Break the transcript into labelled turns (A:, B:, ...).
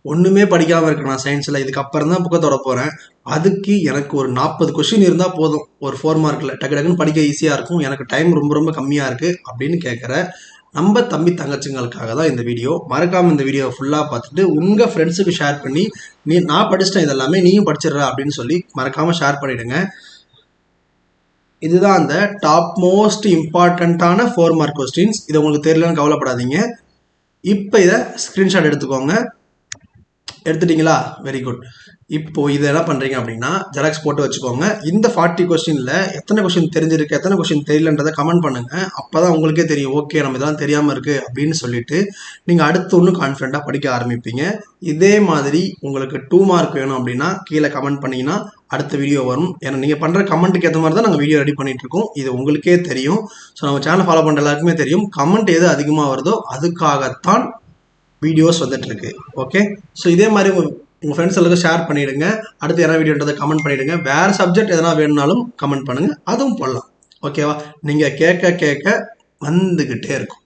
A: ஒன்றுமே படிக்காமல் இருக்கேன் நான் சயின்ஸில், இதுக்கப்புறம் தான் புக்கை தொட போகிறேன், அதுக்கு எனக்கு ஒரு 40 கொஷின் இருந்தால் போதும் ஒரு 4 மார்க்கில் டக்கு டக்குன்னு படிக்க ஈஸியாக இருக்கும், எனக்கு டைம் ரொம்ப ரொம்ப கம்மியாக இருக்குது அப்படின்னு கேட்குற நம்ம தம்பி தங்கச்சிங்களுக்காக தான் இந்த வீடியோ. மறக்காமல் இந்த வீடியோவை ஃபுல்லாக பார்த்துட்டு உங்கள் ஃப்ரெண்ட்ஸுக்கு ஷேர் பண்ணி, நான் படிச்சிட்டேன் இதெல்லாமே நீயும் படிச்சிடுற அப்படின்னு சொல்லி மறக்காமல் ஷேர் பண்ணிவிடுங்க. இதுதான் அந்த டாப் மோஸ்ட் இம்பார்ட்டண்ட்டான 4 மார்க் கொஸ்டின்ஸ். இது உங்களுக்கு தெரியலன்னு கவலைப்படாதீங்க. இப்போ இதை ஸ்க்ரீன்ஷாட் எடுத்துக்கோங்க. எடுத்துட்டீங்களா? Very good. இப்போ இதை என்ன பண்ணுறீங்க அப்படின்னா ஜெராக்ஸ் போட்டு வச்சுக்கோங்க. இந்த 40 கொஸ்டினில் எத்தனை கொஸ்டின் தெரிஞ்சிருக்கு எத்தனை கொஸ்டின் தெரியலன்றதை கமெண்ட் பண்ணுங்கள். அப்போ தான் உங்களுக்கே தெரியும், ஓகே நம்ம இதெல்லாம் தெரியாமல் இருக்குது அப்படின்னு சொல்லிட்டு நீங்கள் அடுத்து ஒன்றும் கான்ஃபிடண்ட்டாக படிக்க ஆரம்பிப்பீங்க. இதே மாதிரி உங்களுக்கு 2 மார்க் வேணும் அப்படின்னா கீழே கமெண்ட் பண்ணிங்கன்னா அடுத்த வீடியோ வரும். ஏன்னா நீங்கள் பண்ணுற கமெண்ட்டுக்கு ஏற்ற மாதிரி தான் நாங்கள் வீடியோ ரெடி பண்ணிட்டு இருக்கோம். இது உங்களுக்கே தெரியும். ஸோ நம்ம சேனல் ஃபாலோ பண்ணுற எல்லாருக்குமே தெரியும், கமெண்ட் எது அதிகமாக வருதோ அதுக்காகத்தான் வீடியோஸ் வந்துட்டுருக்கு. ஓகே, ஸோ இதே மாதிரி உங்கள் ஃப்ரெண்ட்ஸ் எல்லாருக்கும் ஷேர் பண்ணிவிடுங்க. அடுத்து என்ன வீடியோன்றதை கமெண்ட் பண்ணிவிடுங்க. வேறு சப்ஜெக்ட் எதனா வேணும்னாலும் கமெண்ட் பண்ணுங்கள், அதுவும் போடலாம். ஓகேவா? நீங்கள் கேட்க கேட்க வந்துக்கிட்டே இருக்கும்.